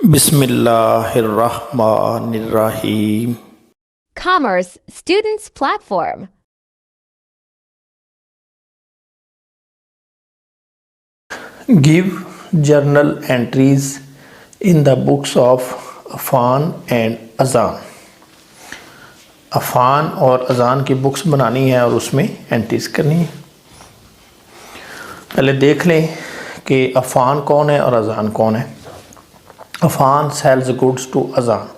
Bismillahirrahmanirrahim. Commerce Students Platform. Give journal entries in the books of Affan and अज़ान। अफ़ान और अज़ान की बुक्स बनानी है और उसमें एंट्रीज करनी है। पहले देख लें कि अफ़ान कौन है और अज़ान कौन है। अफ़ान सेल्स गुड्स टू अज़ान।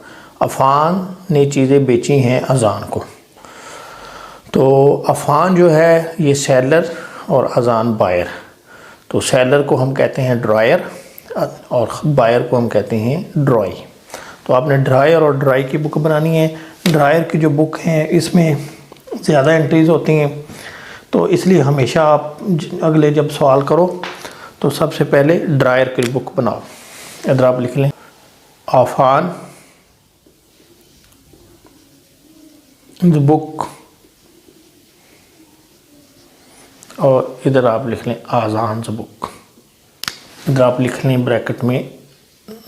अफ़ान ने चीज़ें बेची हैं अज़ान को। तो अफ़ान जो है ये सेलर और अज़ान बायर। तो सेलर को हम कहते हैं ड्रायर और बायर को हम कहते हैं ड्राई। तो आपने ड्रायर और ड्राई की बुक बनानी है। ड्रायर की जो बुक है इसमें ज़्यादा एंट्रीज होती हैं, तो इसलिए हमेशा आप अगले जब सवाल करो तो सबसे पहले ड्रायर की बुक बनाओ। इधर आप लिख लें अफ़ान द बुक और इधर आप लिख लें अज़ान द बुक। इधर आप लिख लें ब्रैकेट में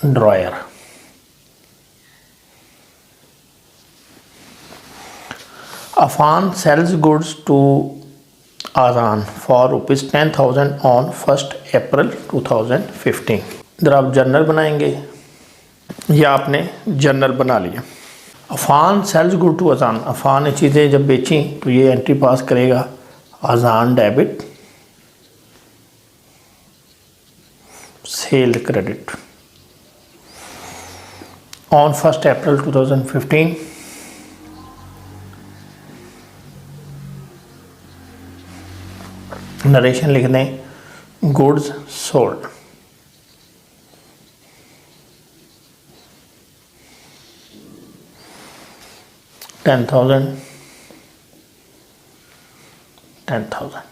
drawer. Afan sells goods to Azan for ₹10,000 on 1 April 2015। इधर आप जर्नल बनाएंगे या आपने जर्नल बना लिया। अफ़ान सेल्स गुड टू अज़ान। अफ़ान ने चीज़ें जब बेची तो ये एंट्री पास करेगा अज़ान debit cell credit on 1 April 2015। Narration लिख दें गुड्स सोल्ड। $10,000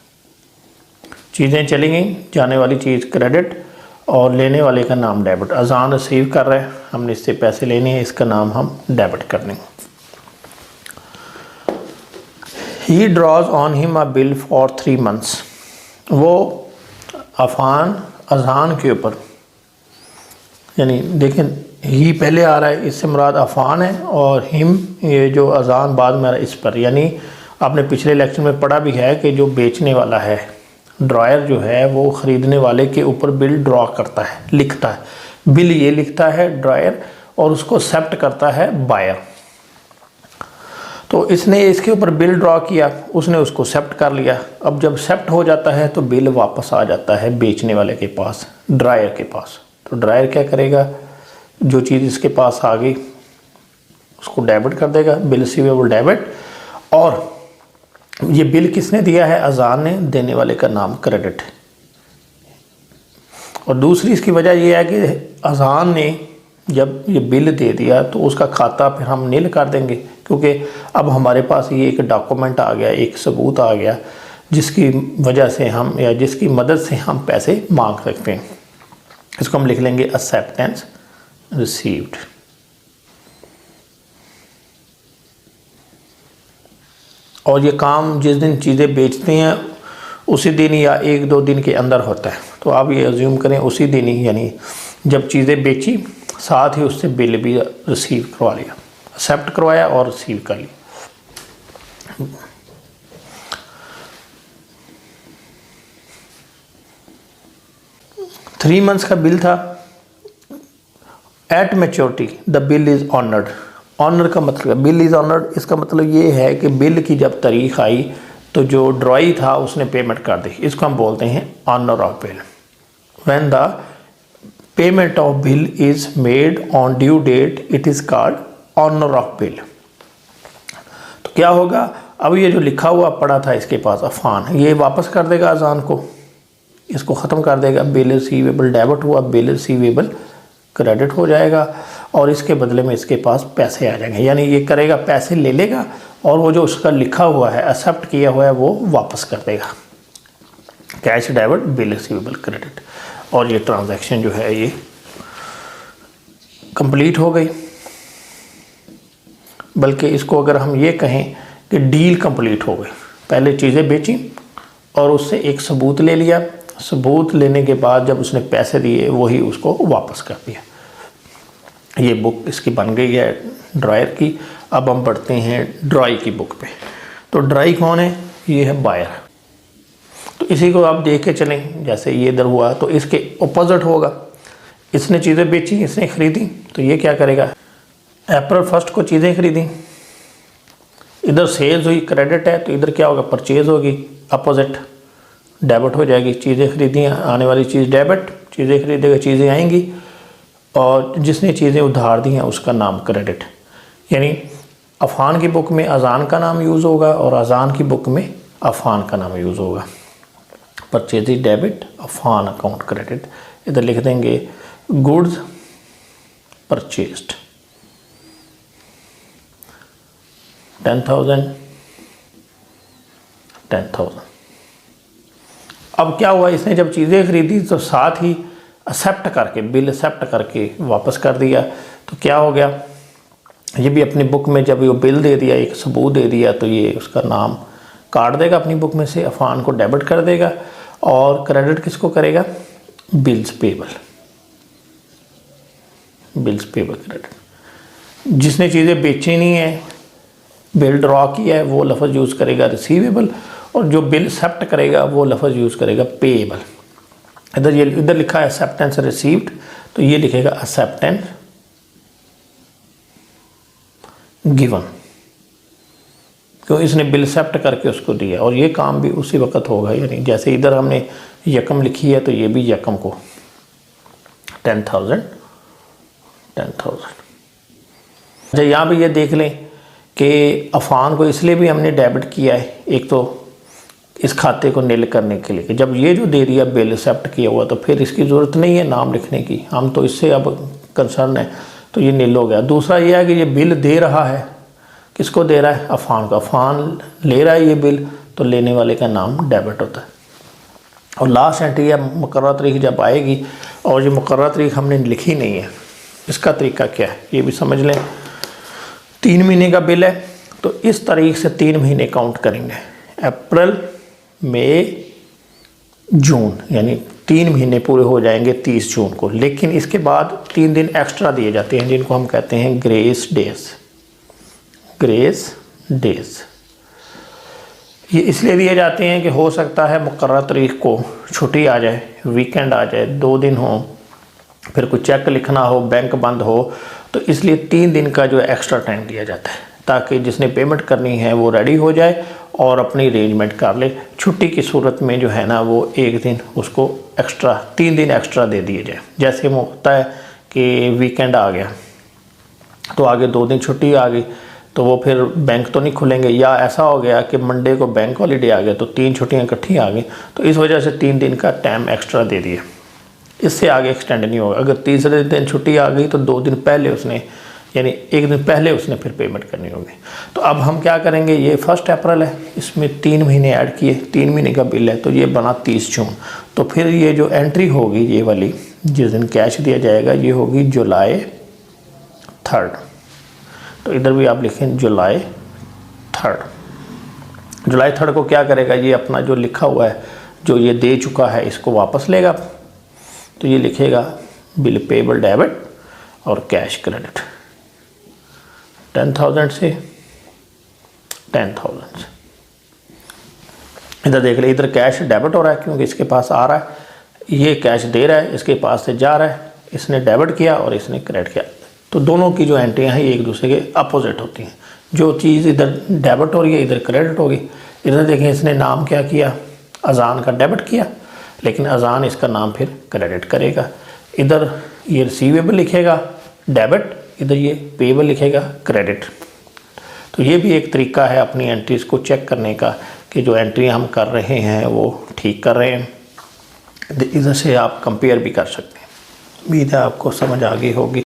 चीज़ें चली गई, जाने वाली चीज़ क्रेडिट और लेने वाले का नाम डेबिट। अज़ान रिसीव कर रहा है, हमने इससे पैसे लेने हैं, इसका नाम हम डेबिट कर देंगे। ही drawers on him a bill for 3 months। वो अफ़ान अज़ान के ऊपर, यानी देखें ही पहले आ रहा है, इससे मुराद अफ़ान है और हिम ये जो अज़ान बाद में आ रहा है इस पर। यानी आपने पिछले लेक्चर में पढ़ा भी है कि जो बेचने वाला है ड्रायर जो है वो ख़रीदने वाले के ऊपर बिल ड्रॉ करता है, लिखता है। बिल ये लिखता है ड्रायर और उसको एक्सेप्ट करता है बायर। तो इसने इसके ऊपर बिल ड्रॉ किया, उसने उसको एक्सेप्ट कर लिया। अब जब एक्सेप्ट हो जाता है तो बिल वापस आ जाता है बेचने वाले के पास, ड्रायर के पास। तो ड्रायर क्या करेगा, जो चीज़ इसके पास आ गई उसको डेबिट कर देगा, बिल रिसीवेबल डेबिट। और ये बिल किसने दिया है, अज़ान ने, देने वाले का नाम क्रेडिट। और दूसरी इसकी वजह यह है कि अज़ान ने जब ये बिल दे दिया तो उसका खाता फिर हम नील कर देंगे, क्योंकि अब हमारे पास ये एक डॉक्यूमेंट आ गया, एक सबूत आ गया जिसकी वजह से हम या जिसकी मदद से हम पैसे मांग सकते हैं। इसको हम लिख लेंगे एक्सेप्टेंस रिसीव्ड। और ये काम जिस दिन चीज़ें बेचते हैं उसी दिन या 1-2 दिन के अंदर होता है। तो आप ये अज्यूम करें उसी दिन ही, यानी जब चीज़ें बेची साथ ही उससे बिल भी रिसीव करवा लिया, एक्सेप्ट करवाया और रिसीव कर लिया। 3 months का बिल था। At maturity the bill is honoured. Honour का मतलब, बिल इज़ ऑनर्ड, इसका मतलब ये है कि बिल की जब तारीख आई तो जो ड्राई था उसने पेमेंट कर दी। इसको हम बोलते हैं honour of bill. When the payment of bill is made on due date it is called honour of bill. तो क्या होगा, अब ये जो लिखा हुआ पड़ा था इसके पास अफ़ान, ये वापस कर देगा अज़ान को, इसको ख़त्म कर देगा। बिल रिसीवेबल डेबिट हुआ, बिल रिसीवेबल क्रेडिट हो जाएगा और इसके बदले में इसके पास पैसे आ जाएंगे। यानी ये करेगा, पैसे ले लेगा और वो जो उसका लिखा हुआ है, एक्सेप्ट किया हुआ है, वो वापस कर देगा। Cash debit bill receivable credit. और ये ट्रांजैक्शन जो है ये कंप्लीट हो गई। बल्कि इसको अगर हम ये कहें कि डील कंप्लीट हो गई। पहले चीज़ें बेची और उससे एक सबूत ले लिया, सबूत लेने के बाद जब उसने पैसे दिए वही उसको वापस कर दिया। ये बुक इसकी बन गई है ड्रायर की। अब हम बढ़ते हैं ड्राई की बुक पे। तो ड्राई कौन है? ये है बायर। तो इसी को आप देख के चलें, जैसे ये इधर हुआ तो इसके ऑपोजिट होगा। इसने चीज़ें बेची, इसने ख़रीदी, तो ये क्या करेगा? अप्रैल 1 को चीज़ें खरीदी, इधर सेल्स हुई, क्रेडिट है, तो इधर क्या होगा? परचेज होगी, अपोजिट डेबिट हो जाएगी। चीज़ें खरीदी, आने वाली चीज़ डेबिट, चीज़ें खरीदेगा, चीज़ें आएंगी, और जिसने चीज़ें उधार दी हैं उसका नाम क्रेडिट। यानी अफ़ान की बुक में अज़ान का नाम यूज़ होगा और अज़ान की बुक में अफ़ान का नाम यूज़ होगा। Purchase debit, Affan account credit. इधर लिख देंगे गुड्स परचेज्ड 10,000 10,000। अब क्या हुआ? इसने जब चीज़ें खरीदी तो साथ ही एक्सेप्ट करके, बिल एक्सेप्ट करके वापस कर दिया। तो क्या हो गया? ये भी अपनी बुक में जब वो बिल दे दिया, एक सबूत दे दिया, तो ये उसका नाम काट देगा अपनी बुक में से, अफ़ान को डेबिट कर देगा, और क्रेडिट किसको करेगा? Bills payable, bills payable credit. जिसने चीज़ें बेची नहीं है, बिल ड्रॉ किया है, वो लफ्ज़ यूज़ करेगा रिसीवेबल, और जो बिल एक्सेप्ट करेगा वो लफ्ज़ यूज़ करेगा पेएबल। इधर लिखा है एक्सेप्टेंस रिसीव्ड, तो ये लिखेगा एक्सेप्टेंस गिवन, क्यों? इसने बिल एक्सेप्ट करके उसको दिया, और ये काम भी उसी वक्त होगा। यानी जैसे इधर हमने यकम लिखी है, तो ये भी यकम को 10,000 10,000। अच्छा, यहाँ भी ये देख लें कि अफ़ान को इसलिए भी हमने डेबिट किया है, एक तो इस खाते को नील करने के लिए कि जब ये जो दे दिया बिल एक्सेप्ट किया हुआ, तो फिर इसकी ज़रूरत नहीं है नाम लिखने की, हम तो इससे अब कंसर्न है, तो ये नील हो गया। दूसरा ये है कि ये बिल दे रहा है, किसको दे रहा है? अफ़ान को। अफ़ान ले रहा है ये बिल, तो लेने वाले का नाम डेबिट होता है। और लास्ट एंट्री है मुकर्रर तारीख जब आएगी, और ये मुकर्रर तारीख हमने लिखी नहीं है, इसका तरीका क्या है ये भी समझ लें। 3 महीने का बिल है, तो इस तारीख से 3 महीने काउंट करेंगे, अप्रैल, मई, जून, यानी 3 महीने पूरे हो जाएंगे 30 जून को। लेकिन इसके बाद 3 दिन एक्स्ट्रा दिए जाते हैं, जिनको हम कहते हैं ग्रेस डेज। ग्रेस डेज ये इसलिए दिए जाते हैं कि हो सकता है मुकर्रर तारीख को छुट्टी आ जाए, वीकेंड आ जाए, 2 दिन हो, फिर कोई चेक लिखना हो, बैंक बंद हो, तो इसलिए 3 दिन का जो एक्स्ट्रा टाइम दिया जाता है, ताकि जिसने पेमेंट करनी है वो रेडी हो जाए और अपनी अरेंजमेंट कर ले। छुट्टी की सूरत में जो है ना, वो 1 दिन उसको एक्स्ट्रा, 3 दिन एक्स्ट्रा दे दिए जाए। जैसे वो होता है कि वीकेंड आ गया तो आगे 2 दिन छुट्टी आ गई, तो वो फिर बैंक तो नहीं खुलेंगे, या ऐसा हो गया कि मंडे को बैंक हॉलीडे आ गया, तो 3 छुट्टियाँ इकट्ठी आ गई, तो इस वजह से 3 दिन का टाइम एक्स्ट्रा दे दिए। इससे आगे एक्सटेंड नहीं होगा। अगर तीसरे दिन छुट्टी आ गई तो 2 दिन पहले उसने, यानी 1 दिन पहले उसने फिर पेमेंट करनी होगी। तो अब हम क्या करेंगे, ये 1 अप्रैल है, इसमें 3 महीने ऐड किए, 3 महीने का बिल है, तो ये बना 30 जून। तो फिर ये जो एंट्री होगी, ये वाली जिस दिन कैश दिया जाएगा, ये होगी जुलाई 3। तो इधर भी आप लिखें जुलाई 3। जुलाई 3 को क्या करेगा, ये अपना जो लिखा हुआ है, जो ये दे चुका है, इसको वापस लेगा। तो ये लिखेगा बिल पेबल डेबिट और कैश क्रेडिट 10,000 से 10,000 से। इधर देख ले, इधर कैश डेबिट हो रहा है क्योंकि इसके पास आ रहा है, ये कैश दे रहा है, इसके पास से जा रहा है, इसने डेबिट किया और इसने क्रेडिट किया। तो दोनों की जो एंट्रियाँ हैं ये एक दूसरे के अपोजिट होती हैं। जो चीज़ इधर डेबिट हो रही है, इधर क्रेडिट होगी। इधर देखें, इसने नाम क्या किया, अज़ान का डेबिट किया, लेकिन अज़ान इसका नाम फिर क्रेडिट करेगा। इधर ये रिसीवेबल लिखेगा डेबिट, इधर ये पेएबल लिखेगा क्रेडिट। तो ये भी एक तरीका है अपनी एंट्रीज़ को चेक करने का कि जो एंट्री हम कर रहे हैं वो ठीक कर रहे हैं। इधर से आप कंपेयर भी कर सकते हैं। उम्मीद है आपको समझ आ गई होगी।